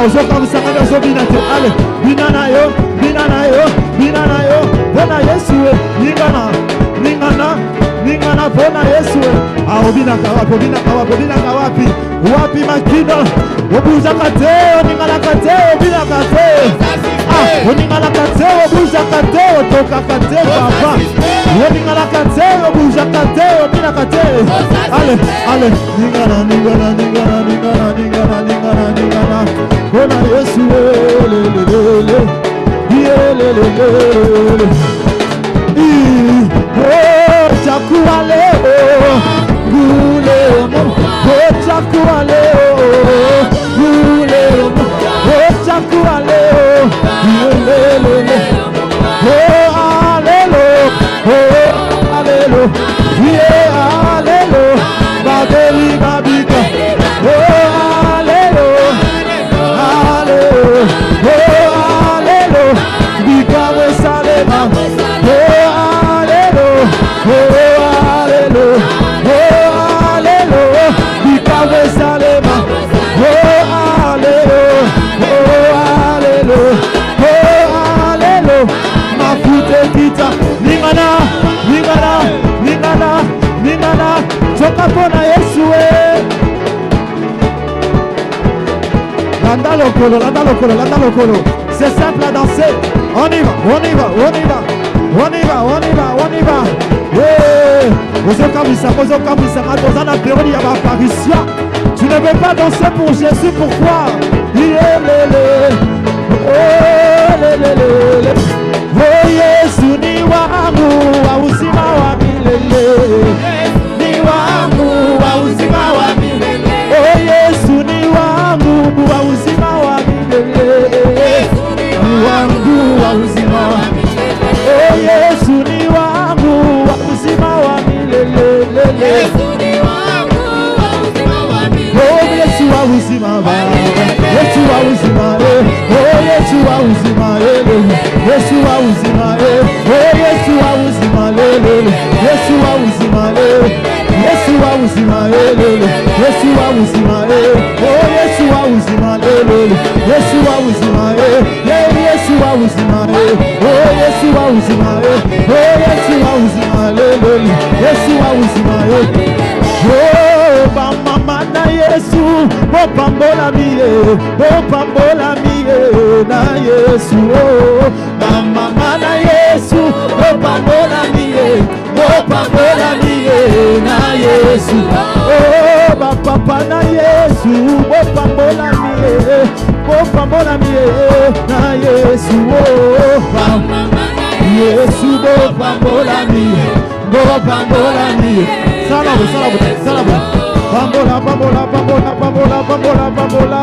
Ozokamsanga ozobinate. Allez, binanayo, binanayo, binanayo. Bona Yesu, ningana, ningana, ningana bona Yesu. Obinaka wapi, obinaka wapi, obinaka wapi? Wapi makino? Obuza kate, ningana kate, obinaka kate. Oningana kate, obuza kate, otoka kate papa. Oningana kate, obuza kate, obinaka kate. Allez, allez, ningana, ningana, ningana, ningana, ningana, ningana, ningana. Bona Yesu, le le le le. Le le le le. Chakuale gule mo chakuale gule mo chakuale le le le alelo alelo alelo babeli babika alelo alelo alelo bikawe salema alelo Salema, oh alelo, ma fute kita, ningana, ningana, ningana, ningana, choka pona Yesu. Landa lokolo, landa lokolo, landa lokolo. C'est simple à danser. On y va, on y va, on y va, on y va, on y va, on y va. Tu ne veux pas danser pour Jésus, pourquoi? Oh Yesu ni wangu wa uzima wa milele, ni wangu wa uzima wa milele. Oh Yesu ni wangu wa uzima wa milele, ni wangu wa uzima wa milele. Oh Yesu ni wangu wa uzima wa milele. Yesu ni wangu wa uzima wa milele. Oh Yesu wa uzima wa Yesu wa uzima oh Yesu wa uzima Yesu wa uzima oh Yesu wa uzima Yesu wa uzima Yesu wa uzima Yesu wa uzima oh Yesu wa uzima Yesu wa uzima Yesu wa uzima oh Yesu wa uzima oh Yesu wa uzima Yesu wa uzima oh mama na Yesu oh pambola miye na Yesu oh mama na Yesu oh pambola miye na Yesu oh papa na Yesu oh pambola miye na Yesu oh mama na Yesu oh pambola miye salamu Bambola, bambola, bambola, bambola, bambola, bambola,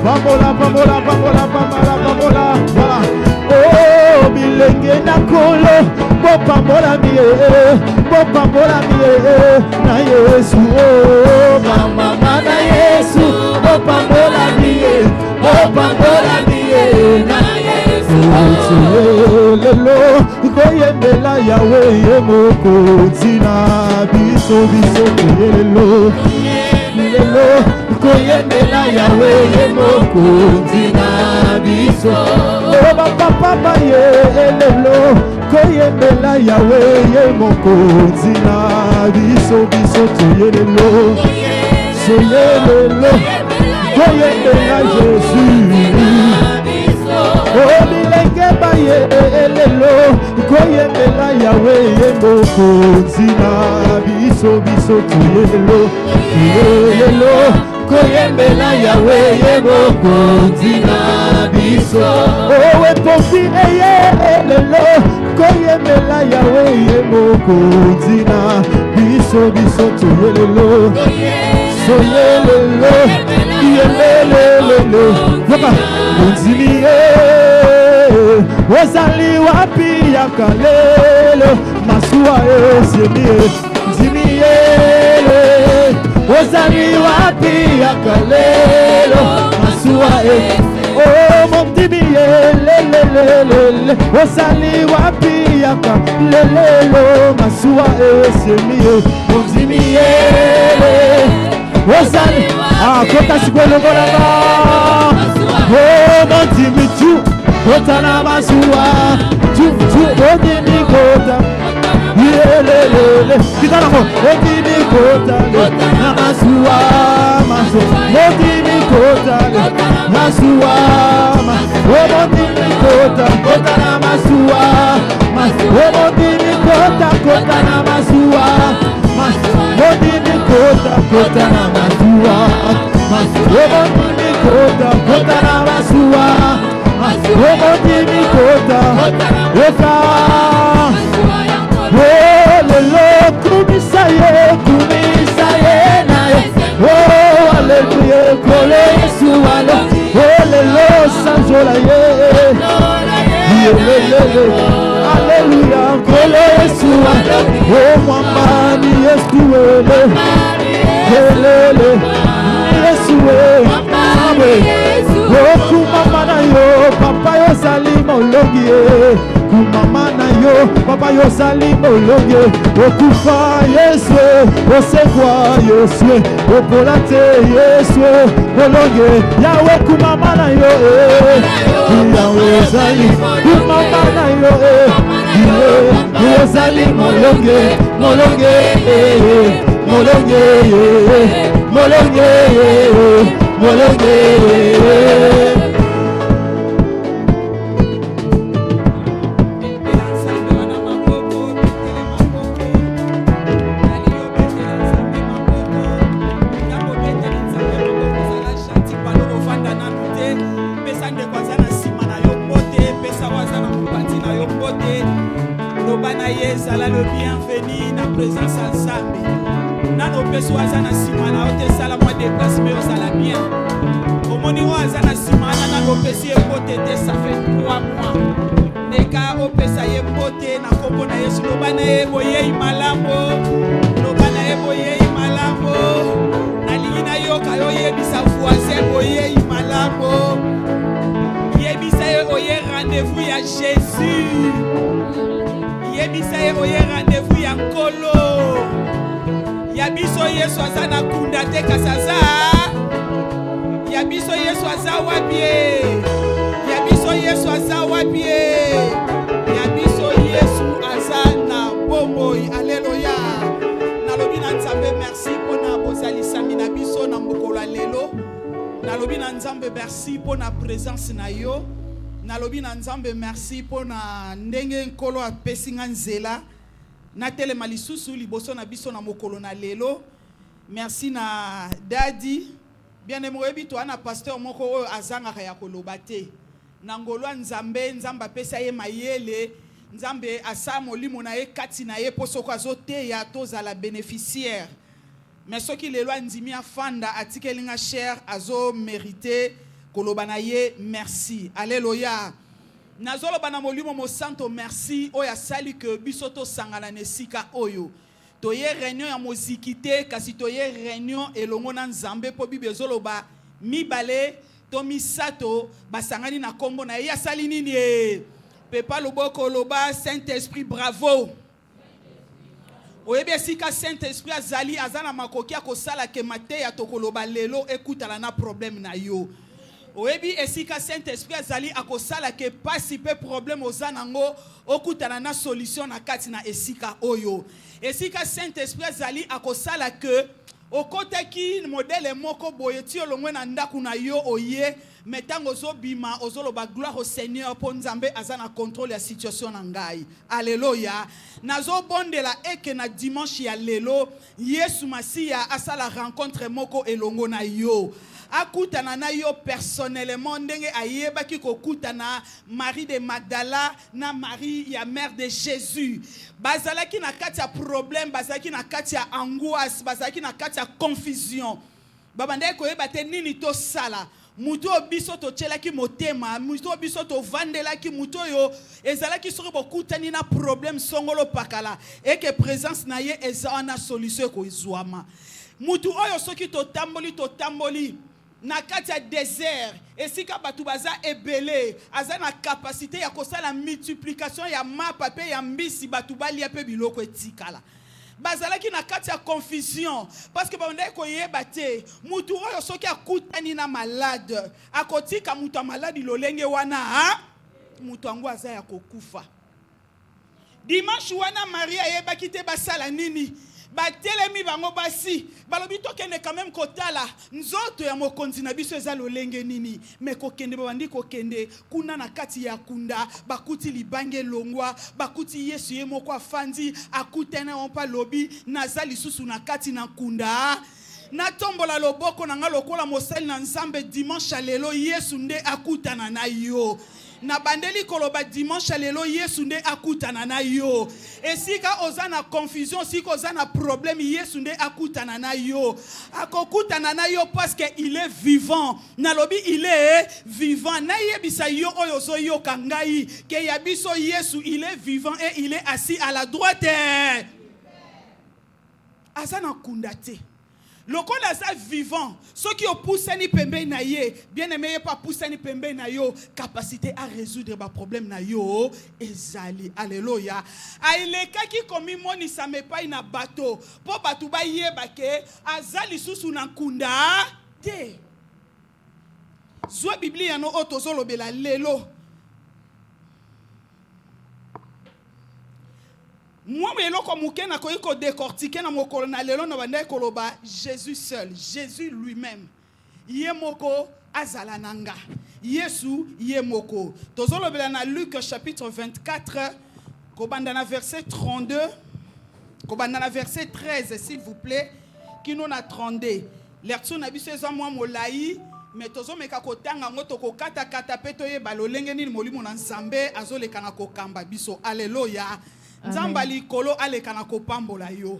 bambola, bambola, bambola, bambola, bambola, voilà. Oh, bilenge na kolo, bo bambola miye na Yesu. Oh, mama na Yesu, bo bambola miye na Yesu. Lelo, koyembela Yahweh yemoko tina biso lelo. Lelo, koyembela Yahweh yemoko tina biso. Oh papa ye lelo, koyembela Yahweh yemoko tina biso lelo. Lelo, koyembela Jésus. Oh bilenge baye lelo koyembela Yahweh yemoko tina biso tuyelo lelo koyembela Yahweh yemoko tina biso. Oh epofi eye lelo koyembela Yahweh yemoko tina biso tuyelo soyelelo yelelelo yoka unzimiye ozali wapi yakalelo masuwa esemie nzimiye ozali wapi yakalelo masuwa oh momdimiye lelelele ozali wapi yakalelo masuwa esemie momdimiye ozali kota sikwelo ngolanga kota na masuwa odimi kota yelelele kitana mo odimi kota na masuwa odimi kota masuwa odimi kota na masuwa odimi kota na masuwa odimi kota na masuwa odimi kota na masuwa odimi kota lelo kumisaye naye aleluya kole Yesu walo lelo sanzola ye aleluya kole Yesu walo mwambani Yesu lele Yesu kumama na yo papa yo salima olongi kumama na yo papa yo salima olongi okufa Yesu osekwa Yesu opolate Yesu olongi yawe kumama na yo yawe zali kumama na yo yawe zali molongi le bienvenu na présence ensemble. Nano peso azana simana ote sala moi déplace mais osala bien. Omoni o azana simana na lopesi ekote te ça fait 3 mois. Neka opesa ye pote na kombo na Yesu lobana ye boye imalambo. Lobana ye boye imalambo. Na lingina yo kayo yebisa voisin boye imalambo. Yebisa ye oye rendez-vous ya Jésus. Yebisa ye oye rendez-vous ya nkolo. Yabiso Yesu azana kunda te kasaza. Yabiso Yesu azawabie. Yabiso Yesu azawabie. Yabiso Yesu azana bomoi. Alléluia. Nalobi na nzambe merci pona bozali sami na biso na mokolo lelo. Nalobi na nzambe merci pona présence na yo. Nalobi na nzambe merci pona ndenge nkolo apesi nga nzela. Na telema lisusu liboso na biso na mokolo na lelo. Merci na Daddy. Bien aimé to ana pasteur moko oyo azanga ya koloba te. Na ngolwa nzambe apesa ye mayele. Nzambe asa molimo na ye kati na ye posoko azote ya toza la bénéficiaire. Mais soki lelo ndimi afanda atikelinga cher azo mérité koloba na ye merci. Alléluia. Nazolo bana molimo mo santo merci oya sali que bisoto sangana nesika oyo toye réunion ya mozikite kasi toye réunion elongo na nzambe po bibezolo ba mibale to misato basangani na kombo na ya sali nini pepa loboko loba Saint-Esprit bravo oyebi sika Saint-Esprit azali azana makoki akosala ke mate ya tokoloba lelo ekutala na problème na yo. Oebi esika Saint-Esprit azali akosala ke pasi pe problème ozanango okutana na solution na kati na esika oyo. Esika Saint-Esprit azali akosala ke okotaki modele moko boye ti olongwe na ndaku na yo oye metango zobima ozoloba gloire au Seigneur po nzambe azana contrôle ya situation na ngai. Alléluia. Nazo bondela eke na dimanche ya lelo Yesu Masia asala rencontre moko elongo na yo. Akutana na yo personnellement ndenge ayebaki kokutana Marie de Magdala na Marie ya mère de Jésus. Bazalaki na kati ya problème, bazalaki na kati ya angoisse, bazalaki na kati ya confusion. Babande koyeba te nini to sala. Muto biso to chelaki motema, muto biso to vandelaki muto yo ezalaki sori bokutani na problème songolo pakala et que présence na ye eza na solution ko izwama. Mutu oyo soki to tamboli na kati ya désert esika batu baza ebele azana capacité ya kosala multiplication ya mapa pe ya mbisi batu balia pe biloko etikala bazalaki na kati ya confusion parce que baonde koyeba te mutu oyo soki akutani na malade akotika mutu malade lolenge wana mutu ango aza ya kokufa. Dimanche wana Maria yebaki te basala nini. Batelemi bango basi balobi tokende quand même kotala nzoto ya mokonzi na biso eza lolenge nini me kokende babandi kokende kuna na kati ya kunda bakuti libange longwa bakuti Yesu ye moko afandi akutena ompa lobi naza lisusu na kati na kunda na tombola loboko na nga lokola mosali na nzambe dimanche lelo Yesu nde akutana na yo. Na bandeli koloba dimanche lelo Yesu nde akutana na yo. Esika ozana confusion, sika ozana problème Yesu nde akutana na yo. Akokutana na yo parce que il est vivant. Nalobi il est vivant. Na yebisa yo oyo so yo kangai ke yabiso Yesu il est vivant et il est assis à la droite. Azana kundate. Lokola aza vivant, ceux qui ont poussé ni pembe na ye, bien aimé pas poussé ni pembe na yo, capacité à résoudre ba problème na yo, ezali, alléluia. Aileka ki komi moni sa me pa ina bateau, po batu ba ye bake, azali susu na kunda, te. Zwa Biblia no otozo lobela lelo. Moi, je décortiquer na mokolo na lelo na banda koloba Jésus seul, Jésus lui-même. Yemoko azalananga. Yesu yemoko. Tozolo bela na Luc chapitre 24, kobanda na verset 32, kobanda na verset 13 s'il vous plaît, qui nous na 32. Lertso na biso eza mwa molai, mais tozo meka kotanga ngoto ko kata kata peto ye balolenge ni molimo na nzambe azoleka na kokamba biso. Alléluia. Nzamba likolo aleka na kopambola yo.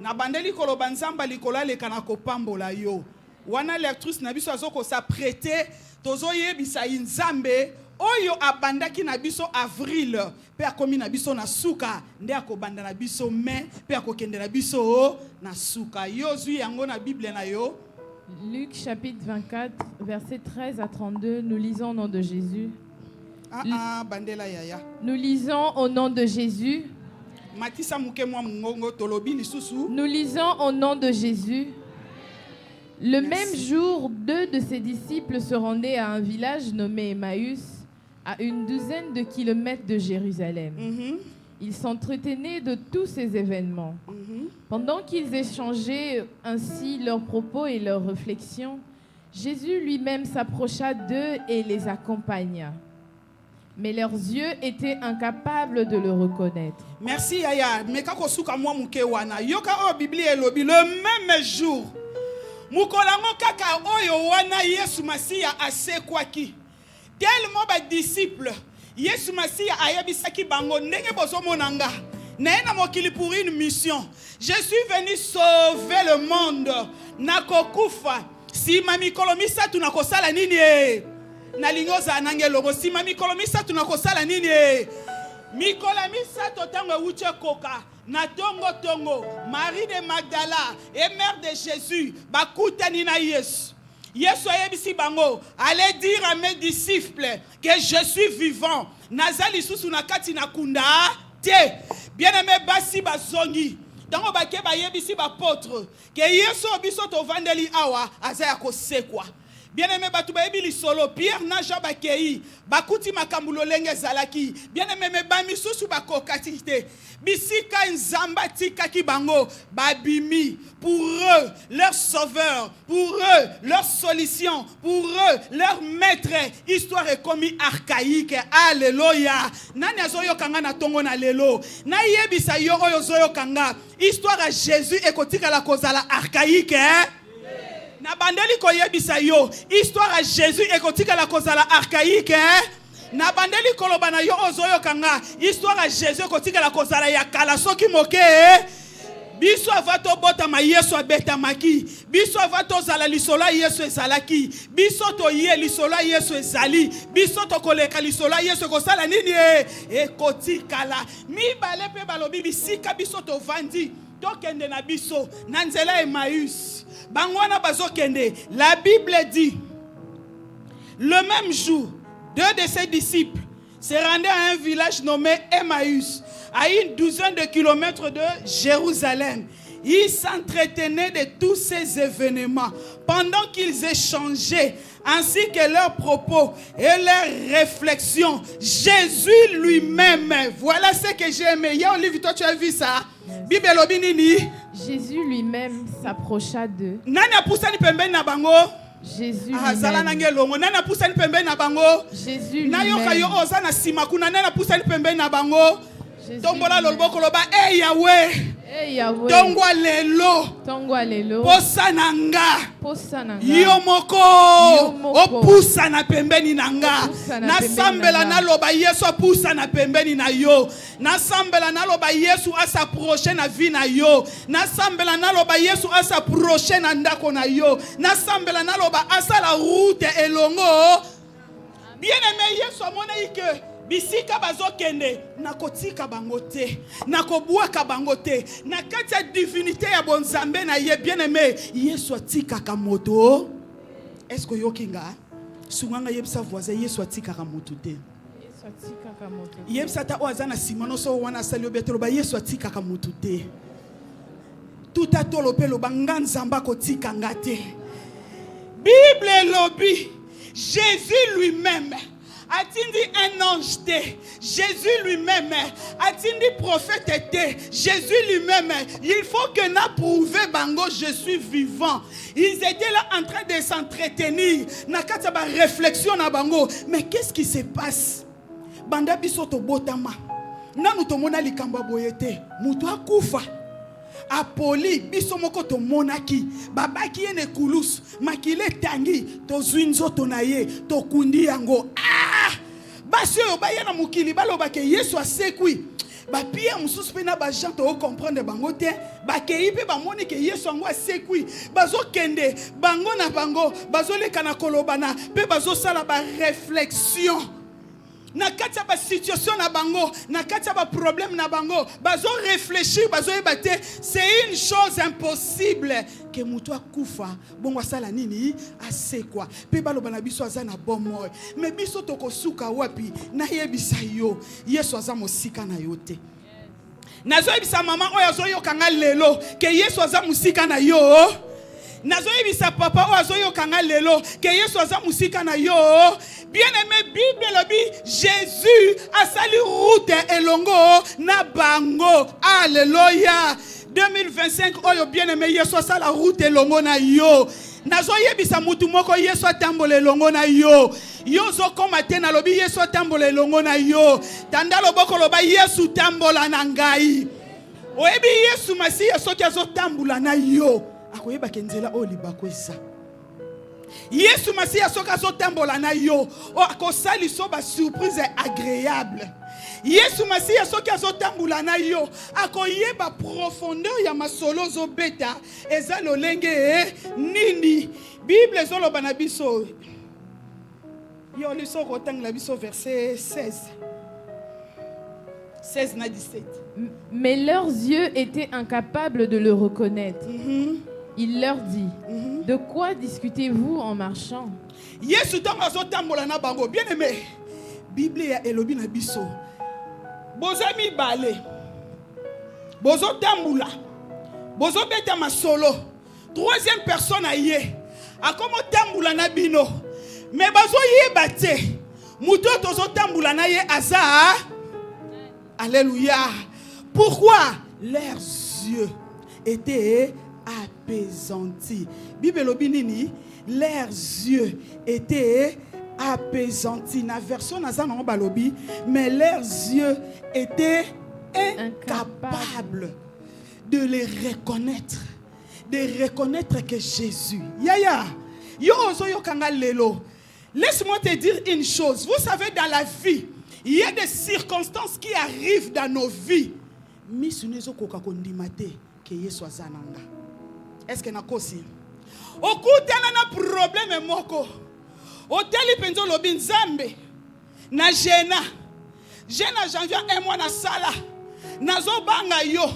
Na bandeli kolo banzamba likolo aleka na kopambola yo. Wana lectrice na biso azoko sa prêter tozo yebisa nzambe oyo abandaki na biso avril pe akomi na biso na suka nde akobanda na biso mai pe akokende na biso na suka. Yo zui yango na Bible na yo. Luc chapitre 24 verset 13 à 32, nous lisons au nom de Jésus. Bandela yaya. Nous lisons au nom de Jésus. Nous lisons au nom de Jésus. Le même jour, 2 de ses disciples se rendaient à un village nommé Emmaüs, à une douzaine de kilomètres de Jérusalem. Ils s'entretenaient de tous ces événements. Pendant qu'ils échangeaient ainsi leurs propos et leurs réflexions, Jésus lui-même s'approcha d'eux et les accompagna. Mais leurs yeux étaient incapables de le reconnaître. Merci Yaya. Le même jour, mukolango kaka oyo wana Yesu Masia asekwaki. Tellement ba disciples, Yesu Masia ayebisaki bango ndenge bozomonanga. Na mokili pour une mission. Je suis venu sauver le monde. Nakokufa. Si mami kolomisa tunakosala nini? Nalingoza nangelongo sima mikolo misatu nakosala nini mikola misato tango uche koka na tongo Marie de Magdala et mère de Jésus bakutani na Yesu. Yesu ayebisi bango, allez dire à mes disciples que je suis vivant. Nazali susu na kati na kunda te. Bien-aimé basi bazongi. Tango bake bayebisi bapôtre que Yesu biso to vandeli awa azaya kosekwa. Bien-aimé batubayebi lisolo Pierre na Jean bakei bakuti makambulo lenge zalaki. Bien-aimé bamisusu bakokatite bisika nzamba tikaki bango babimi pour eux leur sauveur, pour eux leur solution, pour eux leur maître. Histoire est comme archaïque. Alléluia. Nani azoyo kanga na tongo na lelo na yebisa yo oyo zoyo kanga histoire à Jésus ekotika la kozala archaïque. Na bandeli koyebisa yo histoire à Jésus ekotika la kozala archaïque. Na bandeli kolobana yo ozoyo kanga histoire à Jésus ekotika la kozala ya kala soki moke. Biso avato bota ma Yesu abeta maki. Biso avato zala lisola Yesu ezalaki. Biso to ye lisola Yesu ezali. Biso to koleka lisola Yesu kosala nini ekotika la. Mi bale pe balobi bisika biso to vandi. Tokende na biso na nzela Emmaüs. Bangwana bazokende. La Bible dit, le même jour, 2 de ses disciples se rendaient à un village nommé Emmaüs, à une douzaine de kilomètres de Jérusalem. Ils s'entretenaient de tous ces événements pendant qu'ils échangeaient, ainsi que leurs propos et leurs réflexions. Jésus lui-même, voilà ce que j'ai aimé. Il y a un livre, toi tu as vu ça? Bible Lobinini. Jésus lui-même s'approcha d'eux. Nana poussani pembeni na bango. Jésus lui-même. Jésus lui-même. Tombola lolboko loba eh Yahweh. Eh Yahweh. Tongwa lelo. Tongwa lelo. Posananga. Posananga. Yomoko. Opusa na pembeni nanga. Nasambela na loba Yesu apusa na pembeni na yo. Nasambela na loba Yesu asapproche na vie na yo. Nasambela na loba Yesu asapproche na ndako na yo. Nasambela na loba asala route elongo. Bien-aimé Yesu amona ike bisika bazokende nakotika bangote nakobwaka bangote na kati ya divinité ya bonzambe na ye bien-aimé Yesu atikaka moto. Est-ce que yokinga sunganga yebisa voisin Yesu atikaka moto te. Yesu atikaka moto. Yebisa ta oazana simano so wana salio betelo ba Yesu atikaka moto te. Tout atolo pelo banganzamba kotika ngate. Bible lobi Jésus lui-même a-t-il dit un ange té? Jésus lui-même a-t-il dit prophète té? Jésus lui-même, il faut que n'a prouvé bango je suis vivant. Ils étaient là en train de s'entretenir. Na kataba réflexion na bango. Mais qu'est-ce qui se passe? Banda bisoto botama. Nanu tomona likamba boyete. Mutu akufa. Apoli biso moko to monaki babaki ene kulus makile tangi to zwinzo to naye to kundi yango basi yo bayana mukili baloba ke Yesu asekwi ba pia mususu pe na ba gens to comprendre bango te ba kei pe ba moni ke Yesu ngo asekwi bazo kende bango na bango bazo leka na kolobana pe bazo sala ba réflexion na kati ba situation na bango na kati ba problème na bango bazo réfléchir bazo ebate c'est une chose impossible que mutu akufa bongo sala nini asekwa pe baloba na biso azana bomo mais biso tokosuka wapi na yebisa yo Yesu aza mosika na yo te nazo yebisa mama oyo azoyo kanga lelo ke Yesu aza mosika na yo nazo yebisa papa oyo azoyo kanga lelo ke Yesu aza mosika na yo. Bien-aimé, Bible lobi Jésus a sali route elongo na bango. Alléluia. 2025 oyo bien-aimé Yesu a sala route elongo na yo. Nazo yebisa mutu moko Yesu atambola elongo na yo. Yo zo koma te na lobi Yesu atambola elongo na yo. Tanda loboko loba Yesu tambola na ngai. Oyebi Yesu Masiya soki azo tambola na yo. Akoyeba kenzela o libako esa. Yesu Masiya soka zo tambola na yo o akosali so ba surprise agréable. Yesu Masiya soka zo tambola na yo akoyeba profondeur ya masolo zo beta eza lolenge nini. Bible zo loba na biso yo liso rotang la biso verset 16 na 17. Mais leurs yeux étaient incapables de le reconnaître. Il leur dit, de quoi discutez-vous en marchant? Yesu tanga zo tambola na bango. Bien aimé, Bible ya elobi na biso. Bozami balé. Bozo tambola. Bozo beta masolo. Troisième personne aye. A komo tambola na bino. Mais bazo yeba te. Muto tozo tambola na ye aza. Alléluia. Pourquoi leurs yeux étaient apaisantis? Bible lobi nini? Leurs yeux étaient apaisantis. Na version nazana on balobi, mais leurs yeux étaient incapables de les reconnaître, de reconnaître que Jésus. Yaya, yo ozo yo kanga lelo. Laisse-moi te dire une chose. Vous savez, dans la vie, il y a des circonstances qui arrivent dans nos vies. Misunezo koka kondimate ke Yesu azananga. Est-ce que nakosi? Okutana na problème moko. Oteli penzo lobi nzambe. Na jena janvier un mois na sala. Nazo banga yo.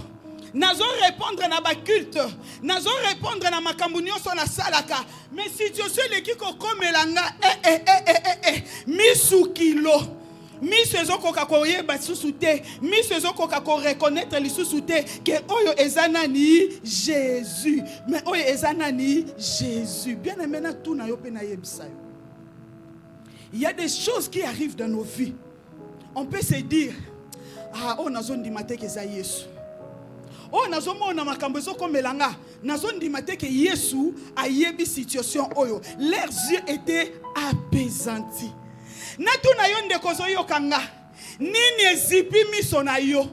Nazo répondre na ba culte. Nazo répondre na makambo nyonso na salaka. Mais si Dieu le qui kokomelanga misukilo. miso ezokoka koyeba lisusu te, miso ezokoka koreconnaître lisusu te ke oyo eza nani Jésus, mais oyo eza nani Jésus. Bien aimé na tout na yo pe na yebisa yo. Il y a des choses qui arrivent dans nos vies. On peut se dire, ah, oh nazondima te ke za Yesu. Oh nazomona makambo ezokomelanga, nazondima te ke Yesu ayebi situation oyo. Leurs yeux étaient apaisantis. Natu na yo ndeko zoyokanga, nini ezipi miso na yo,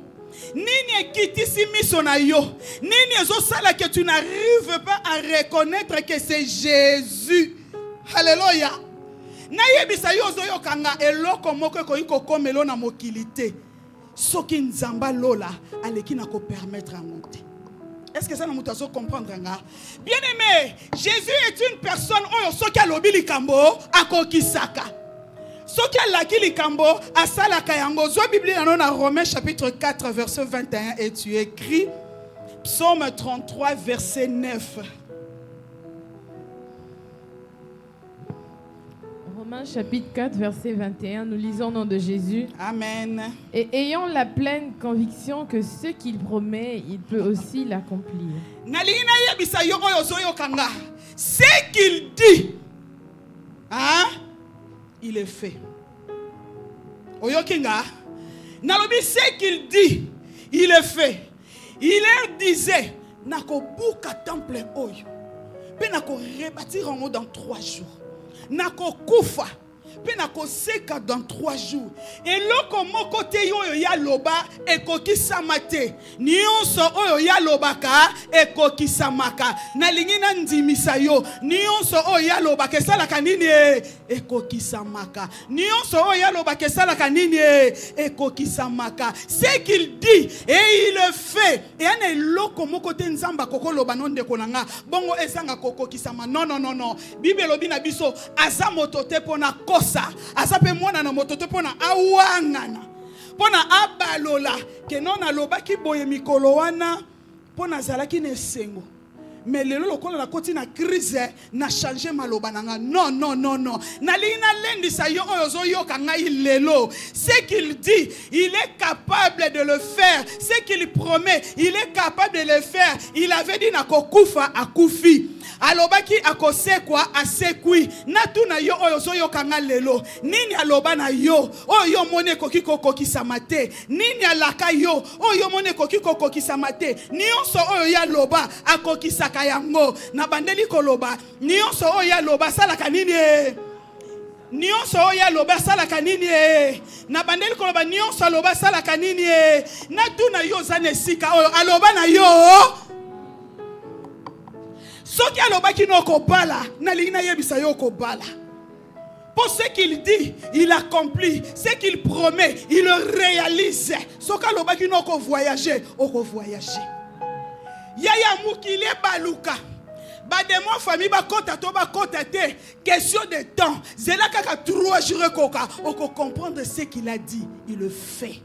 nini ekitisi miso na yo, nini ezosala que tu n'arrives pas à reconnaître que c'est Jésus. Alléluia. Na yebisa yo zoyokanga eloko moko ekoyiko komelo na mokilité. Soki nzamba lola aleki na ko permettre à monter. Est-ce que ça nous doit comprendre? Bien aimé, Jésus est une personne oyo soki alobi likambo akokisaka. Soki alaki likambo asalaka yango. Zo Bible na Romains chapitre 4 verset 21 et tu écris Psaume 33 verset 9. Romains chapitre 4 verset 21, nous lisons au nom de Jésus. Amen. Et ayant la pleine conviction que ce qu'il promet, il peut aussi l'accomplir. Ce qu'il dit, hein, il est fait. Oyokinga, nalobi ce qu'il dit, il est fait. Il leur disait, nako buka temple oyo, pe nako rebâtir en haut dans 3 jours. Nako kufa, pe nako seka dans 3 jours. Et loko moko te oyo ya loba ekokisama te. Nyonso oyo ya lobaka ekokisamaka. Nalingi na ndimisa yo. Nyonso oyo ya lobaka esalaka nini ekokisamaka. Nyonso oyo ya lobaka esalaka nini ekokisamaka. Ce qu'il dit et il le fait. Et ane loko moko te nzamba koko loba non de konanga. Bongo ezanga koko kisama. Non non non non. Bible lobi na biso aza motote pona kosa. Asa pe mwana na motote pona awangana. Pona abalola ke non aloba ki boye mikolo wana pona zalaki ne sengo. Mais lelo lokola la koti na crise na changer maloba nanga. Non non non non. Nalina lendi sa yo ozo yo kangai lelo. Ce qu'il dit, il est capable de le faire. Ce qu'il promet, il est capable de le faire. Il avait dit na kokufa akufi. Alobaki akosekwa asekwi. Natuna yo ozo yo kanga lelo. Nini aloba na yo? Oyo mone kokiko kokisamate. Nini alaka yo? Oyo mone kokiko kokisamate. Nyonso oyo ya loba akokisaka yango na bandeli koloba nyonso oyo ya loba salaka nini nyonso oyo ya loba salaka nini na bandeli koloba nyonso aloba salaka nini na tuna yo zane sika oyo aloba na yo soki aloba kino kobala na lina yebisa yo kobala. Pour ce qu'il dit, il accomplit. Ce qu'il promet, il le réalise. Soki aloba kino ko voyager, o ko voyager. Yaya mukile baluka. Ba de moi famille ba kota to ba kota te. Question de temps. Zela kaka 3 jours koka. On peut comprendre ce qu'il a dit. Il le fait.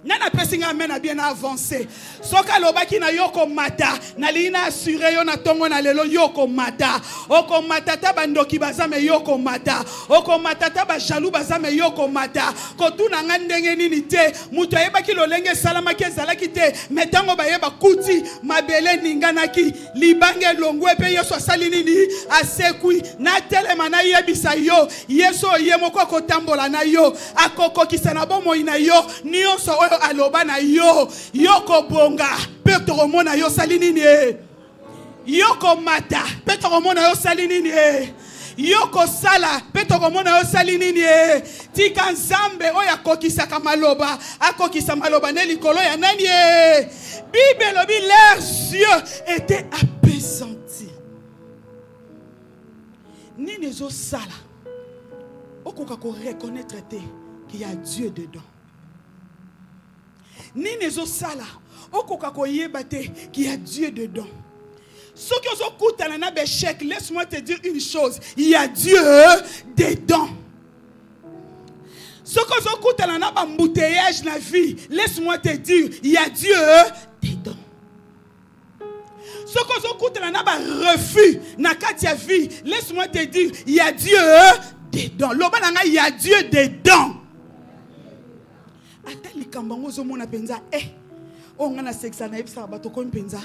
Nana pesinga amen a bien avancé. Soka lobaki na yoko mata. Na lina assuré yo na tongo na lelo yoko mata. Oko mata ta bandoki bazame yoko mata. Oko mata ta ba jaloux bazame yoko mata. Kotu na ngandenge nini te. Muto yebaki lolenge salama ke zalaki te. Metango ba yeba kuti mabele ninganaki. Libange longwe pe yeso sali nini asekui. Na telema na yebisa yo. Yeso yemoko kotambola na yo. Akoko kisana bomo ina yo. Nyonso aloba na yo yoko bonga petro mona yo salinini yoko mata petro mona yo salinini yoko sala petro mona yo salinini tika nzambe oya kokisaka maloba akokisa maloba ne likolo ya nani Bible lobi leurs yeux étaient apaisantis. Nini zo sala okoka ko reconnaître te qu'il y a Dieu dedans. Ni nezo sala okoka koyeba te qu'il y a Dieu dedans. Ce qui ozo kutana na bechek, laisse-moi te dire une chose, il y a Dieu dedans. Ce que ozo kutana na bambouteillage na vie, laisse-moi te dire, il y a Dieu dedans. Ce que ozo kutana na ba refus na katia vie, laisse-moi te dire, il y a Dieu dedans. Loba nanga il y a Dieu dedans. ata likambo ngo zomona penza o ngana sexa na ebisa bato ko penza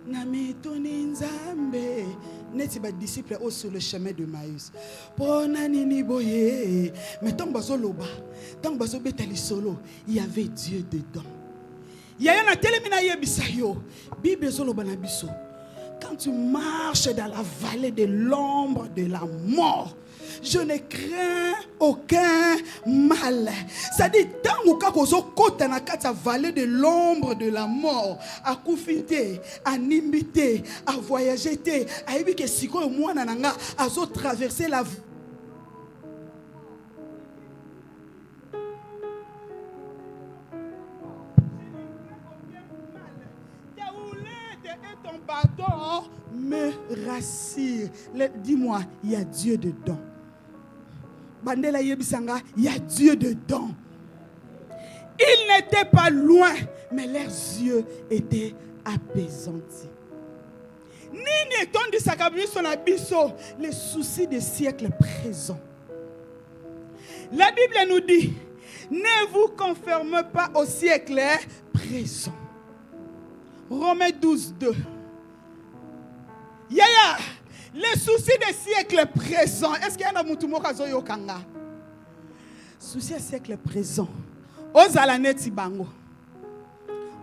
na metoni nzambe neti ba disciple au sur le chemin de Maïs pona nini boye mais tant bazo loba tant bazo betali solo il y avait Dieu dedans ya na telemina yebisa yo Bible zoloba na biso quand tu marches dans la vallée de l'ombre de la mort, je ne crains aucun mal. Ça dit, tant ou kakozo kota na kata vallée de l'ombre de la mort, à koufite, à nimite, à voyager, à ebi ke siko mwana nanga, à zo traverser la et ton bâton me rassure. Dis-moi, il y a Dieu dedans. Bandela yebisanga, il y a Dieu dedans. Ils n'étaient pas loin, mais leurs yeux étaient apaisantis. Nini tondi sakabiso na biso, les soucis des siècles présents. La Bible nous dit, ne vous conformez pas au siècle présent. Romains 12, 2. Yaya, les soucis des siècles présents. Est-ce qu'il y a un moutumo kazoyo kanga? Soucis des siècles présents. Ozala neti bango.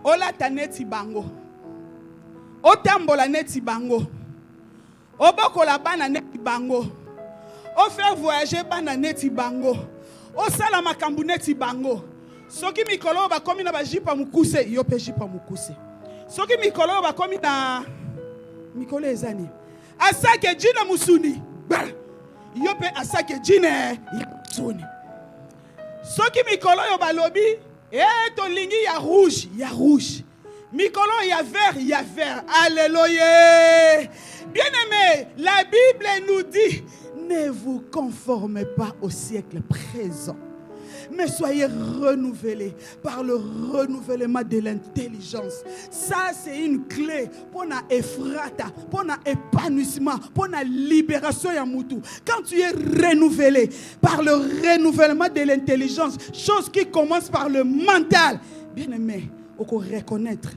Olata neti bango. Otambola neti bango. Obokola bana neti bango. O faire voyager bana neti bango. Osala makambu neti bango. Soki mikolo ba komi na ba jipa mukuse, yo pe jipa mukuse. Soki mikolo ba komi na mikolo ezani. Asake jina musuni. Yo pe asake jina musuni. Soki mikolo yo ba lobi, to lingi ya rouge, ya rouge. Mikolo ya vert, alléluia. Bien-aimé, la Bible nous dit, ne vous conformez pas au siècle présent, mais soyez renouvelés par le renouvellement de l'intelligence. Ça, c'est une clé pour la effrata, pour l'épanouissement, pour la libération ya mutu. Quand tu es renouvelé par le renouvellement de l'intelligence, chose qui commence par le mental, bien aimé, on peut reconnaître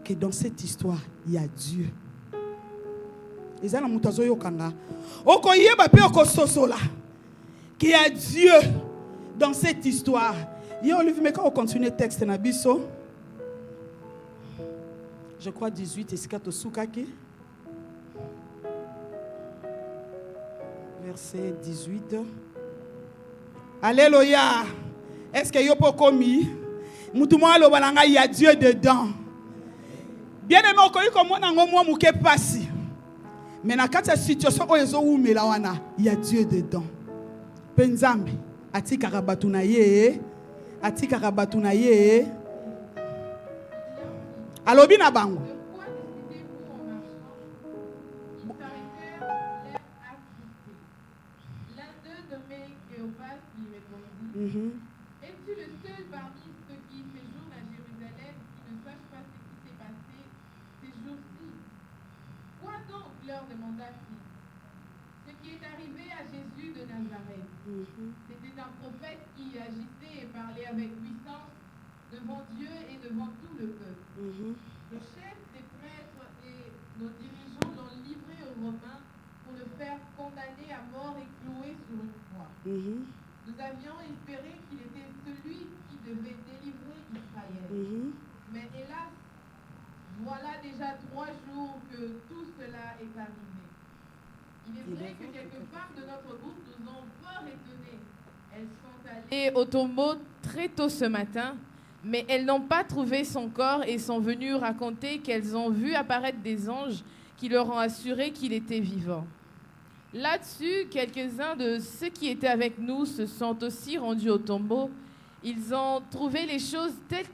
que dans cette histoire, il y a Dieu. Qu'il y a Dieu dans cette histoire. Quand on continue le texte, je crois 18 et 4 Soukaki. Verset 18. Alléluia. Est-ce que yopo komi? Il y a Dieu dedans. Bien aimé, on passe. Mais dans cette situation, il y a Dieu dedans. Penzambe, ati karabatuna ye. Alobi na bango. L'un d'eux nommé Cléopas lui répondit. Es-tu le seul parmi ceux qui séjournent à Jérusalem qui ne sache pas ce qui s'est passé ces jours-ci? Quoi donc, leur demanda-t-il. Ce qui est arrivé à Jésus de Nazareth. C'était un prophète qui agitait et parlait avec puissance devant Dieu et devant tout le peuple. Le chef des prêtres et nos dirigeants l'ont livré aux Romains pour le faire condamner à mort et clouer sur une croix. Nous avions espéré qu'il était celui qui devait délivrer Israël. Mais hélas, voilà déjà 3 jours que tout cela est arrivé. Il est vrai que quelques femmes de notre groupe nous ont fort étonnés. Elles sont allées au tombeau très tôt ce matin, mais elles n'ont pas trouvé son corps et sont venues raconter qu'elles ont vu apparaître des anges qui leur ont assuré qu'il était vivant. Là-dessus, quelques-uns de ceux qui étaient avec nous se sont aussi rendus au tombeau. Ils ont trouvé les choses telles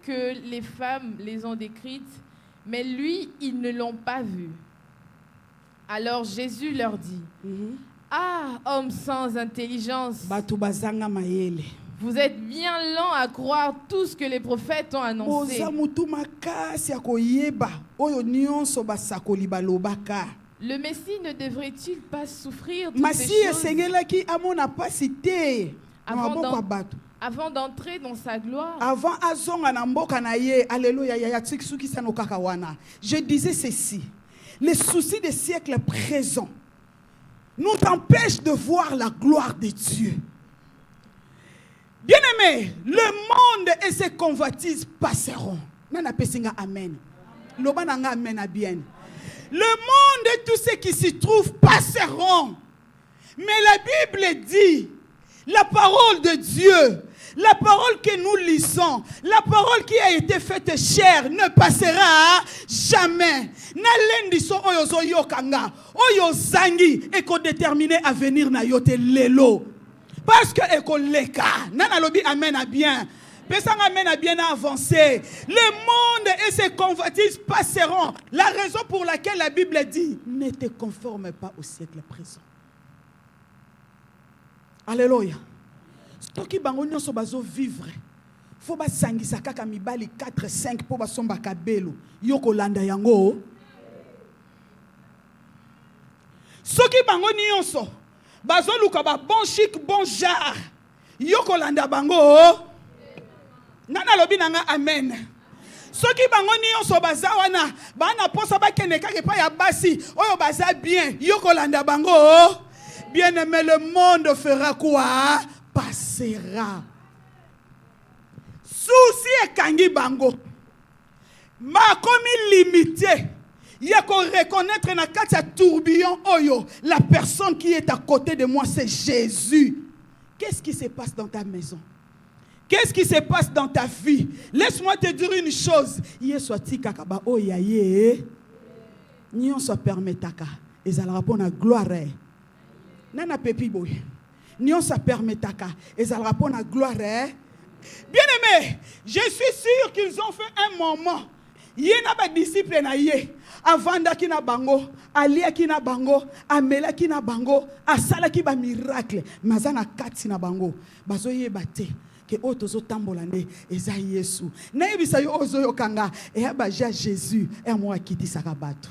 que les femmes les ont décrites, mais lui, ils ne l'ont pas vu. Alors Jésus leur dit, ah, hommes sans intelligence, vous êtes bien lents à croire tout ce que les prophètes ont annoncé. Le Messie ne devrait-il pas souffrir toutes ces choses Avant d'entrer dans sa gloire, avant azonga na mboka na ye, alléluia, ya tsiksuki sano kakawana. Je disais ceci, les soucis des siècles présents nous empêchent de voir la gloire de Dieu. Bien-aimés, le monde et ses convoitises passeront. Nana pesinga amen. Lobananga amen à bien. Le monde et tout ce qui s'y trouve passeront. Mais la Bible dit, la parole de Dieu, la parole que nous lisons, la parole qui a été faite chair ne passera jamais. Nalendiso oyozo yokanga, oyozangi eko déterminé à venir na yote lelo. Parce que eko leka, nana lobi amen à bien. Pesang amen à bien avancé. Le monde et ses convoitises passeront. La raison pour laquelle la Bible dit, ne te conforme pas au siècle présent. Alléluia. Toki bango nyonso bazo vivre. Faut ba sangisa kaka mibali 4 5 po ba somba kabelo. Yoko landa yango. Soki bango nyonso bazo luka ba bon chic bon jar. Yoko landa bango. Nana lobi nanga amen. Soki bango nyonso baza wana bana posa ba kende kake pa ya basi oyo baza bien. Yoko landa bango. Bien-aimé, le monde fera quoi? Passera. Souci et kangi bango. Ma komi limité. Il y a qu'on reconnaître na katia tourbillon oyo. La personne qui est à côté de moi, c'est Jésus. Qu'est-ce qui se passe dans ta maison? Qu'est-ce qui se passe dans ta vie? Laisse-moi te dire une chose. Yeswati kakaba oyaye. Nyon so permetaka. Ezala pour na gloire. Nana pepi boy. Nyon sa permetaka. Ezala pour na gloire. Bien-aimé, je suis sûr qu'ils ont fait un moment. Yena ba disciple na ye. Avanda ki na bango, alia ki na bango, amela ki na bango, asala ki ba miracle. Mazana kati na bango. Bazo ye bate. Que otozo tambolande eza Yesu. Na yebisa yo ozo yo kanga. Eya ba ja Jésus. E mo akiti sakabato.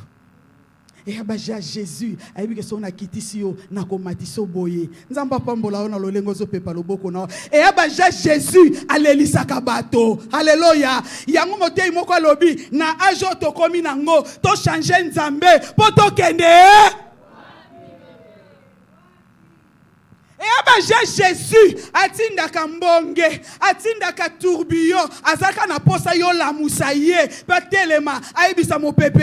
Et abaja Jésus ayebi ke sona kitisi yo na komatiso boye nzamba pambola ona lolengo zo pepa loboko na et abaja Jésus alelisa kabato alléluia yango motei moko alobi na ajo to komi nango to changer nzambe poto kende et abaja Jésus atinda kambonge atinda ka tourbillon azaka na posa yo la musaye patelema ayebisa mo pepe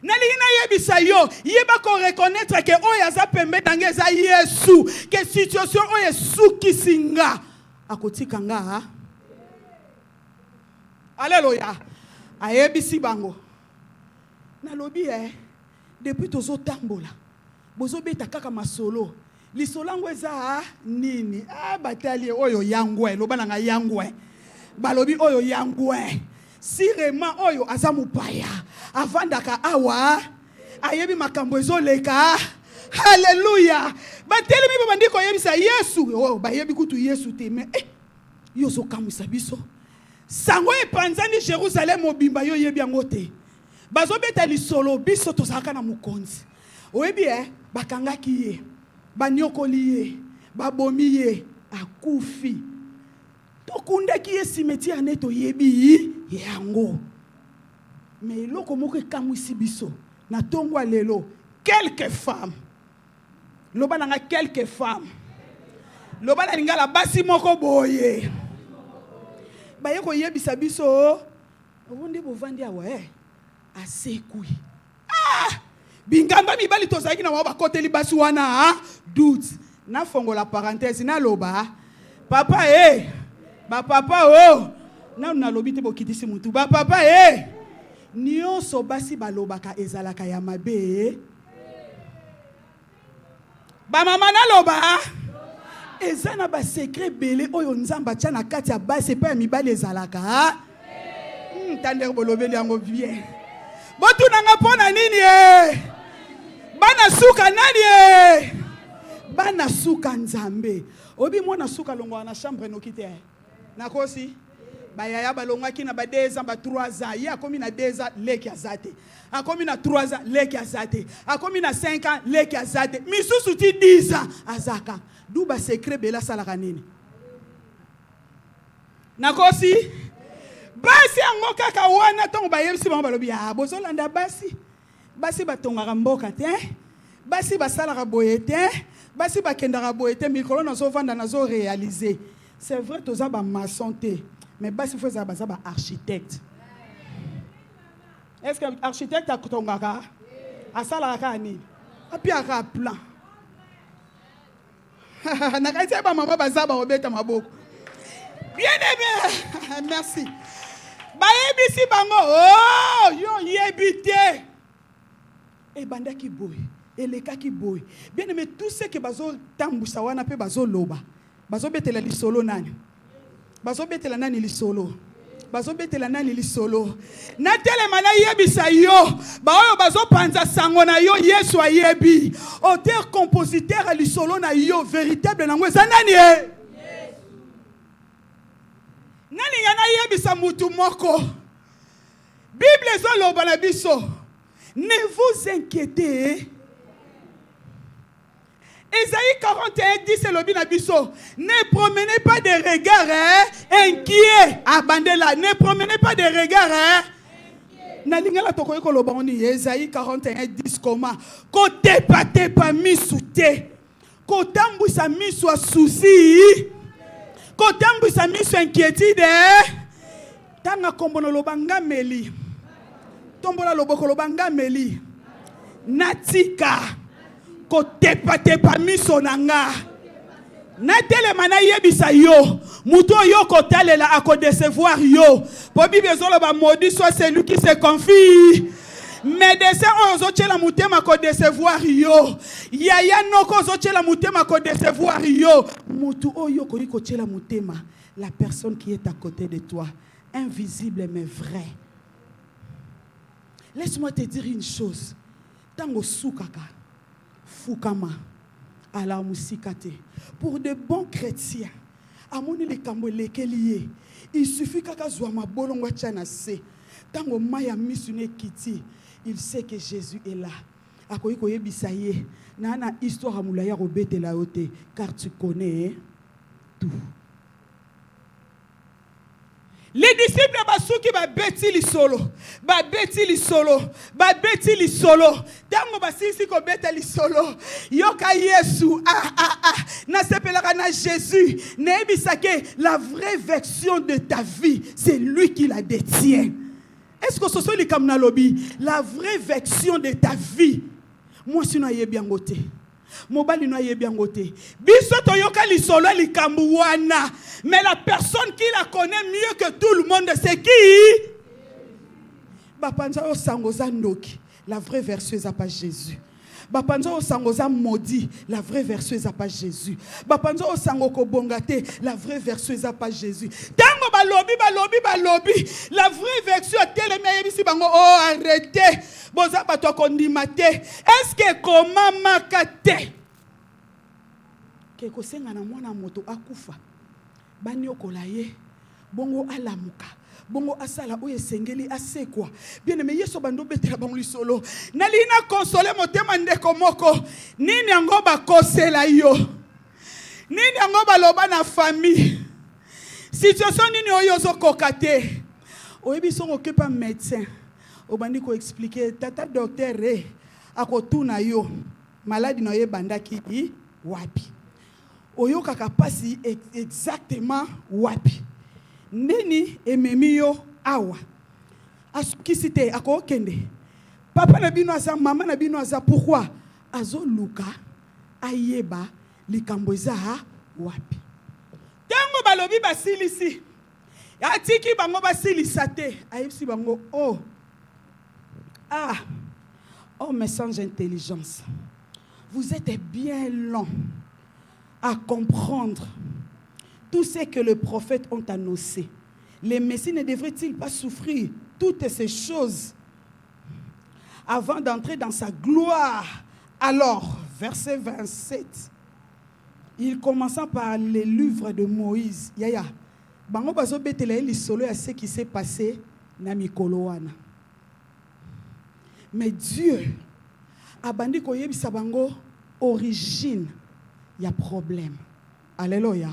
Nalina yebisa yo, yeba ko reconnaître que oyaza pembe dangeza Yesu, que situation oye suki singa akotika nga. Alléluia. Ayebisi bango. Nalobi depuis tozo tambola. Bozo beta kaka masolo. Lisolango eza nini? Batali oyo yangwe, lobana nga yangwe. Balobi oyo yangwe. Si rema oyo azamu paya avandaka awa ayebi makambo ezoleka haleluya batelemi babandiko yebisa Yesu oh bayebi kutu Yesu te mais yozo kamwisa biso sango epanzani Jérusalem obimba yo yebi yango te bazobeta lisolo biso tozalaka na mukonzi oyebi bakangaki ye banyokoli ye babomi ye akufi tokundaki ye cimetière neto yebi yango mais loko moko kamwisi biso na tongwa lelo quelques femmes loba nanga quelques femmes loba na lingala basi moko boye baye ko yebisa biso ondi bovandi awa asekui bingamba mibali tozaki na ba koteli basi wana doute na fongola parenthèse na loba papa ba papa na nalobi te bokitisi mutu ba papa nyonso basi balobaka ezalaka ya mabe ba mama naloba ezana ba secret belé oyo nzamba tia na kati ya basi pe mibali ezalaka tande bolobeli yango bien botuna nga pona nini bana suka nani bana suka nzambe obi mwana suka longwa na chambre nokite nakosi bayaya balongaki na ba 2 ans ba 3 ans ya komi na 2 ans leki azate akomi na 3 ans leki azate akomi na 5 ans leki azate misusu ti 10 ans azaka d'où ba secret bela salaka nini nakosi basi yango kaka wana ntongo bayebisi bango balobi bozolanda basi batongaka mboka te basi basalaka boye te basi bakendaka boye te mikolo nazovanda nazoréaliser. C'est vrai toza bamaçon te mais basi fo ezala baza baarchitecte. Est-ce que architecte akotongaka asalaka kaka nini apiaka plan nakati ya bamama baza baobeta maboko bien aimé. Merci bayebisi bango yo yebi te ebandaki boye elekaki boye. Bien aimé, tout ce que bazo tambusa wana pe bazo loba bazo betela lisolo nani bazo betela nani lisolo bazo betela nani lisolo na telema na yebisa yo baoyo bazo panza sango na yo Yesu ayebi auteur compositeur a lisolo na yo véritable nango eza nani nani yana yebisa mutu moko. Bible ezoloba na biso ne vous inquiétez. Ésaïe 41:10 c'est lobi na biso. Ne promenez pas des regards inquiets. Abandela, ne promenez pas des regards na lingala tokoye ko loba oni Ésaïe 41:10 comment côté pa misu te kotambwisa misu a souci kotambwisa misu inquiétude tanga kombono lobanga meli tombola loboko lobanga meli natika kotepa miso nanga na telema na yebisa yo muto yo kotalela akodecevoir yo po Bible ezoloba maudit soit celui qui se confie. Médecin ozochela mutema kodecevoir yo yaya noko ozochela mutema kodecevoir yo mutu oyo koliko chela mutema la personne qui est à côté de toi invisible mais vrai. Laisse-moi te dire une chose. Tango soukaka, fukama, ala musikate. Pour de bons chrétiens, amoni le kambo lekeliye, il suffit kaka zouama bolongwa tchanase. Tango maya misune kiti, il sait que Jésus est là. Akoyi koye bisaye, nana histoire amulaya robete la ote, car tu connais tout. Les disciples basuki ba beti li solo. Tango basisi ko beta li solo. Yoka Yesu na sepelaka na Jésus. Nebisake la vraie version de ta vie, c'est lui qui la détient. Est-ce que ce soit comme na lobby la vraie version de ta vie? Moi si na yebiangote. Mobali no yebiangote. Biso toyoka li solo likambu wana. Mais la personne qui la connaît mieux que tout le monde, c'est qui? Bapanza o sangoza ndoki. La vraie version est pas Jésus. Bapanza o sangoza maudit. La vraie version est pas Jésus. Bapanza o sangoko bongate. La vraie version est pas Jésus. Tango balobi. La vraie version est telle mais ici bango arrêtez. Boza bato kondimate. Est-ce que comment makate? Keko senga na mwana moto akufa. Bani okolaye bongo alamuka bongo asala oye sengeli asekwa bien aimé yeso bando betela bango lisolo nalina consoler motema ndeko moko nini yango bakosela yo nini yango baloba na famille situation nini oyo zokoka te oyebi songo kepa médecin obandi ko expliquer tata docteur akotuna yo maladie na yo bandaki wapi oyo kaka pasi exactement wapi nini ememi yo awa asukisi te akokende papa na bino aza mama na bino aza pourquoi azoluka ayeba likambo eza wapi tango balobi basilisi atiki bango basilisa te ayebisi bango oh mais sans intelligence vous êtes bien long à comprendre tout ce que les prophètes ont annoncé. Les messies ne devraient-ils pas souffrir toutes ces choses avant d'entrer dans sa gloire? Alors, verset 27, il commença par les livres de Moïse. Yaya, bango bazo betela li solo à ce qui s'est passé na mikolo wana. Mais Dieu a bandi ko yebisa bango origine il y a problème. Alléluia.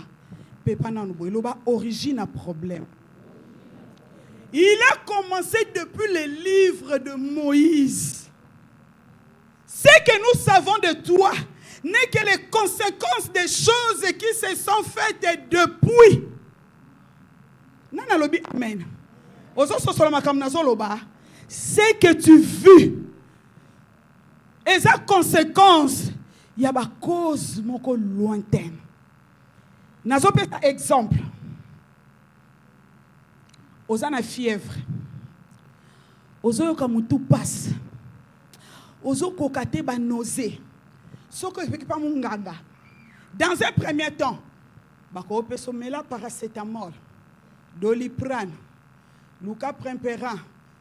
Papa nan boy loba origine à problème. Il a commencé depuis le livre de Moïse. Ce que nous savons de toi n'est que les conséquences des choses qui se sont faites depuis. Nana lobi amen. Ce que tu vis, et sa conséquence, il y a des causes lointaines. Nazo pe exemple. Oza na fièvre. Ozo yoka mutu passe. Ozo kokate ba nausée. Soko pas munganga. Dans un premier temps, bako pe somela paracétamol, doliprane, luka prempéran,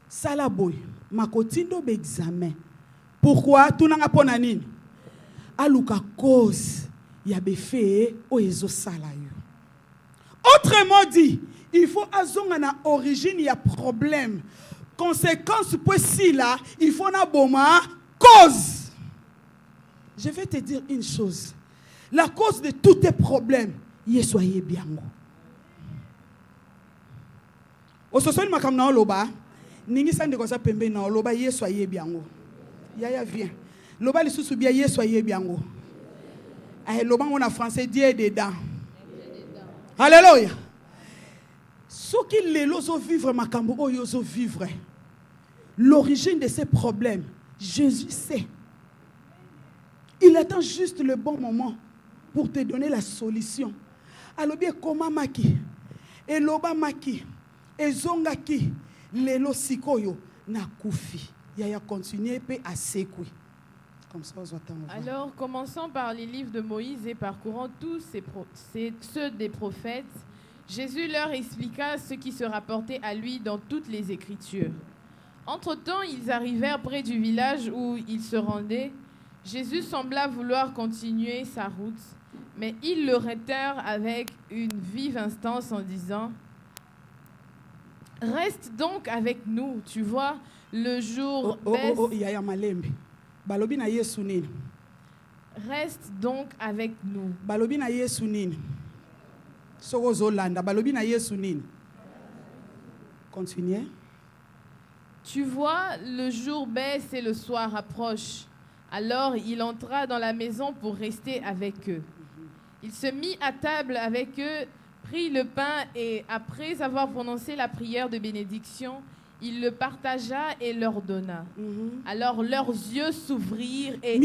salaboy, makotindo be examen. Pourquoi tout nanga pona nini? Aluka cause ya be fait o ezo sala yo. Autrement dit, il faut azonga na origine ya problème. Conséquence pour si là, il faut na boma cause. Je vais te dire une chose. La cause de tous tes problèmes, soyez bien. Au soir makam na loba, ningi sande ko sa pembe na loba soyez bien. Yaya vient. Loba li susu bien soyez bien. Ah loba on a français Dieu dedans. Alléluia. Ce qui les lozo vivre makambo o yozo vivre. L'origine de ces problèmes, Jésus sait. Il attend juste le bon moment pour te donner la solution. Alors bien comment maki, et loba maki, et zongaki, lelo sikoyo na kufi. Yaya continuer pe à sekoui. Comme ça on attend. Alors commençons par les livres de Moïse et parcourant tous ceux des prophètes. Jésus leur expliqua ce qui se rapportait à lui dans toutes les Écritures. Entre-temps, ils arrivèrent près du village où ils se rendaient. Jésus sembla vouloir continuer sa route, mais ils le retinrent avec une vive instance en disant « Reste donc avec nous, tu vois, le jour baisse. » Reste donc avec nous. Continuez. Tu vois, le jour baisse et le soir approche. Alors il entra dans la maison pour rester avec eux. Il se mit à table avec eux, prit le pain et après avoir prononcé la prière de bénédiction, il le partagea et leur donna. Alors leurs yeux s'ouvrirent et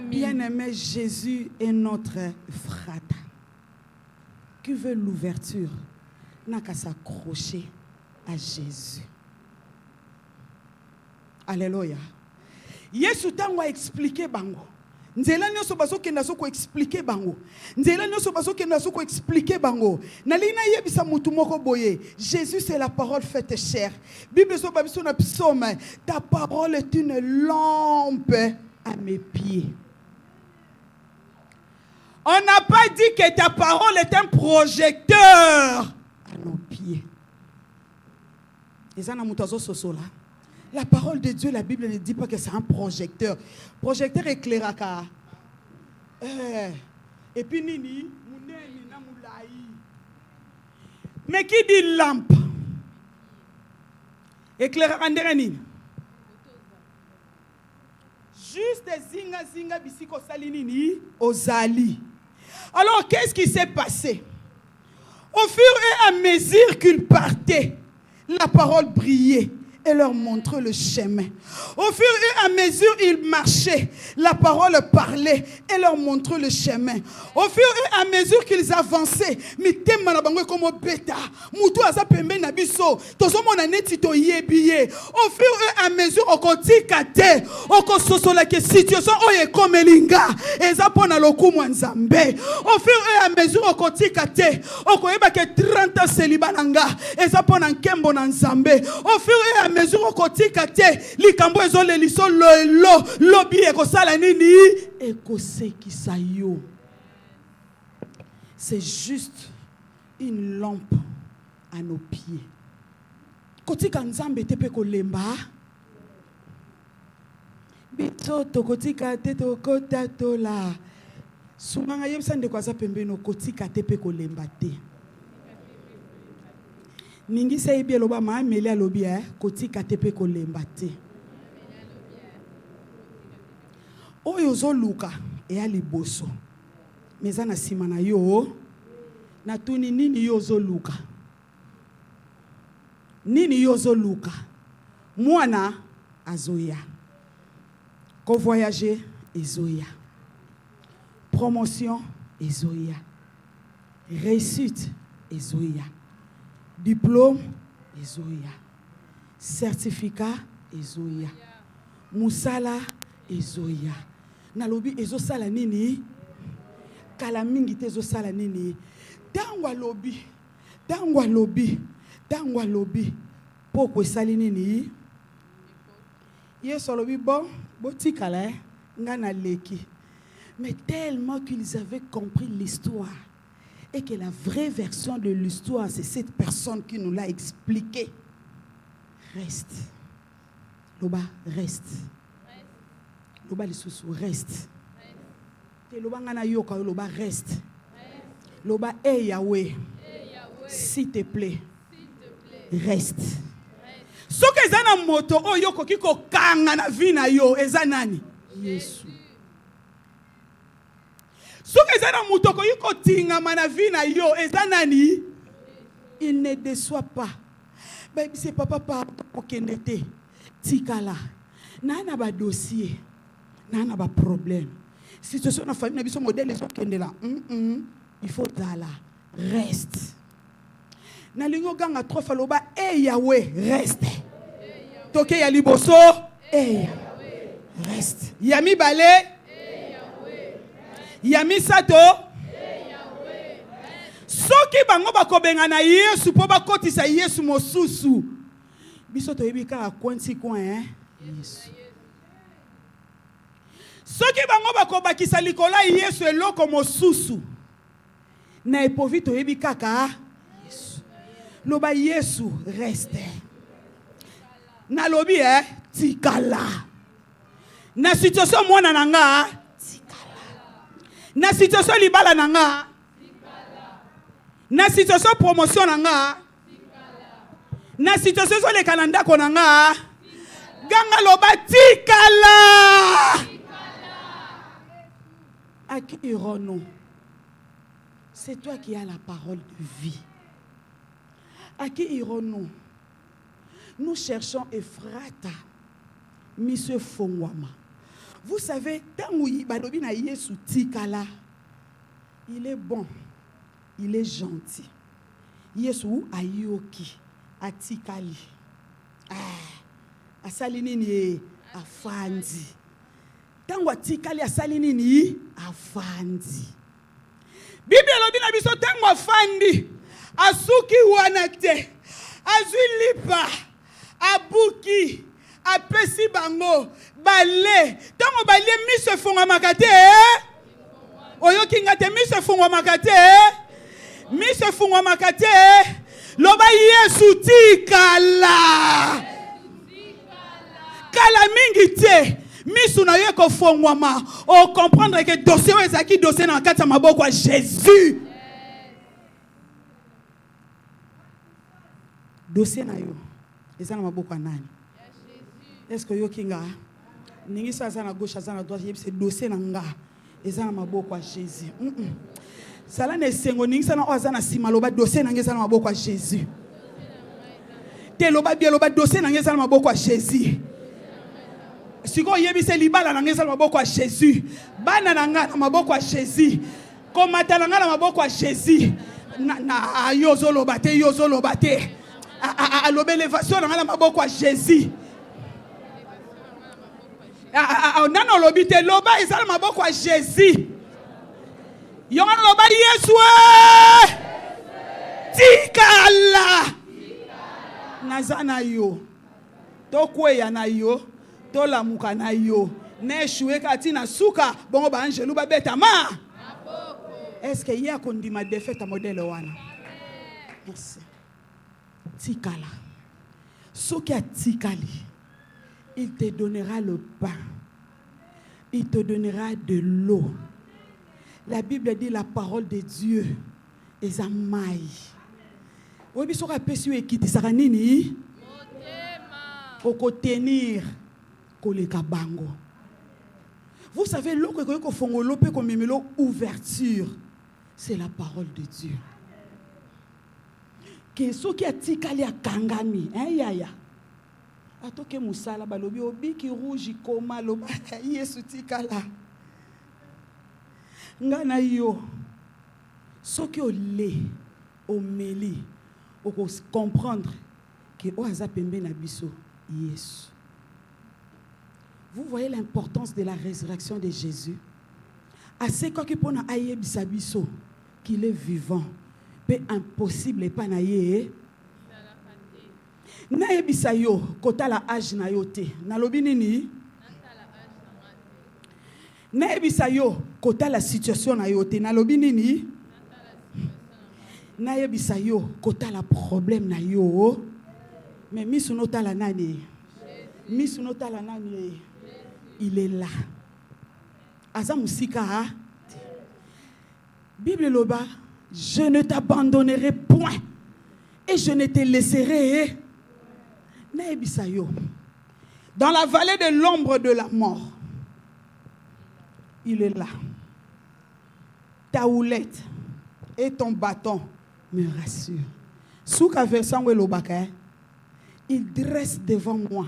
bien-aimé, Jésus est notre frère qui veut l'ouverture. N'a qu'à s'accrocher à Jésus. Alléluia. Yesu tango a expliqué bango. Nzela nyoso basoke nasoko expliquer bango. Nzela nyoso basoke nasoko expliquer bango. Nalina yebisa mutu moko boye. Jésus c'est la parole faite chair. Bible so babiso na psaume. Ta parole est une lampe à mes pieds. On n'a pas dit que ta parole est un projecteur à nos pieds. La parole de Dieu, la Bible ne dit pas que c'est un projecteur. Projecteur éclairaka. Et puis nini, mais qui dit lampe? Éclairaka nini? Juste zinga bisiko salinini ozali. Alors qu'est-ce qui s'est passé? Au fur et à mesure qu'ils partaient, la parole brillait et leur montrait le chemin. Au fur et à mesure ils marchaient, la parole parlait et leur montrait le chemin. Au fur et à mesure qu'ils avançaient, au fur et à mesure au fur et à mesure au kotikate okoyeba ke 30 ans celibananga eza pona nkembo na nzambe. Au fur et à mesure okotikate likambo ezole liso lo lobi ekosala nini ekosekisa yo. C'est juste une lampe à nos pieds. kotika nzambe te pe kolemba bito tokotika te tokota tola sunganga yebisa ndeko aza pembeni kotika te pe kolemba te ningi se ibi eloba maameli alobi kotika te pe kolemba te oyo ozoluka eya liboso meza na nsima na yo natuni nini yo ozoluka nini yo ozoluka mwana azoya kovoyager ezoya promotion ezoya réussite ezoya diplôme ezoya certificat ezoya musala ezoya nalobi ezosala nini kala mingi te ezosala nini tango alobi poko esali nini yesu alobi bon botikala nga na leki mais tellement qu'ils avaient compris l'histoire et que la vraie version de l'histoire c'est cette personne qui nous l'a expliqué. Reste loba reste loba lisusu reste te loba nga na yoka loba reste loba Yahweh s'il te plaît reste soki eza na moto oyo okoki kokanga na vi na yo eza nani Yesu soki eza na moto okoki kotingama na vi na yo eza nani il ne déçoit pas c'est papa okende te tikala na ba dossier na ba problème situation na famille na biso modèle ezokende la il faut dala reste na lingo ganga trop faloba Yahweh reste toke ya liboso Yahweh reste yami bale Yahweh yami sato Yahweh soki bango bakobenga na Yesu po bakotisa Yesu mosusu biso toyebi kaka kwenti coin Yesu soki bango bakobakisa likola Yesu eloko mosusu na epovi toyebi kaka Yesu loba Yesu reste na lobi tikala na situation mwana nanga tikala na situation libala nanga tikala na situation promotion nanga tikala na situation zo le kalanda ko nanga ganga loba tikala à qui irons-nous? C'est toi qui as la parole de vie. À qui irons-nous? Nous cherchons Ephrata, Monsieur Fongwama. Vous savez, il est bon, il est gentil. Yesu ayoki, atikali. Asalinini afandi. Tango atikali asalinini afandi. Bible lobi na biso tango afandi asuki wana te azwilipa abuki apesi bango bale tango bale miso fonga makate oyoki ngate miso fonga makate miso fonga makate loba Yesu tikala kala mingi te misu na yeko fongwama o comprendre que dossier ezaki dossier na kati ya maboko ya Jésus dossier na yo eza na maboko ya nani est-ce que yo kinga ningi sa za na gauche za na droite yebise dossier na nga eza na maboko ya Jésus sala na sengo ningi sa na oza na sima loba dossier na nga eza na maboko ya Jésus te loba bien loba dossier na nga eza na maboko ya Jésus. Si vous avez dit libala na ngeza maboko ya Jésus, bana na nga na maboko ya Jésus, komata na nga na maboko ya Jésus, na yozo lobate, alobe elevation na nga na maboko ya Jésus. Nano lobite loba ezala maboko ya Jésus. Yonga loba Yesu tikala nazana yo tokweya na yo tola mukana yo neshuwe kati na suka bongo ba angelu ba beta ma est-ce que ya kondima défaite modèle wana merci tikala Ce qui a tikali, il te donnera le pain. Il te donnera de l'eau. La Bible dit la parole de Dieu est un maille. Oui, mais ce qu'on peut suivre qui te sera nini? Pour tenir koleka bango. Vous savez, l'eau que fongolo peut comme ouverture, c'est la parole de Dieu. Que ce qui a tikali a kangami, hein yaya. Atoke musala balobi obi ki rouge koma loba yesu tikala. Ngana yo. Ce qui au lait, au meli, au comprendre que o aza pembe na biso yesu. Vous voyez l'importance de la résurrection de Jésus. À ce qui pona aye bisabiso qu'il est vivant, peu impossible et pas naye. Na yebisa yo kota la âge na yo te nalobi nini na yebisa yo kota la situation na yo te nalobi nini na yebisa yo kota la problème na yo mais misunota la nani il est là aza musika Bible loba je ne t'abandonnerai point et je ne te laisserai. Dans la vallée de l'ombre de la mort, il est là. Ta houlette et ton bâton me rassurent. Souka version Welobaka, il dresse devant moi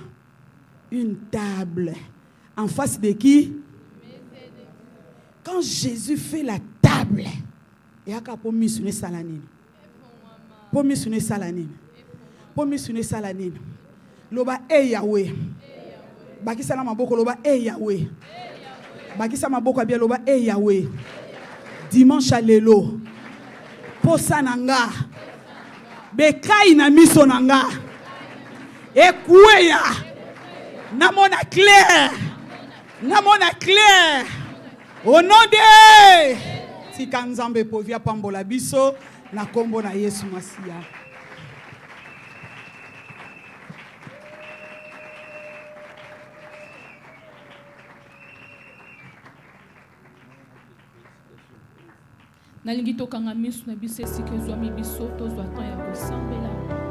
une table. En face de qui? Quand Jésus fait la table, il y a qu'à missionner salanine. Pour missionner salanine. Pour missionner salanine. Loba e Yahweh. Bakisa na maboko loba e Yahweh. Bakisa maboko abia loba e Yahweh. Dimanche à lelo. Posa nanga. Bekai na miso nanga. Ekweya. Namona clair. Namona clair. Au nom de Tikanzambe povia pambola biso na kombo na Yesu Masia. Nalingi tokanga misu na biso esika ezwami biso tozwa temps ya kosambela.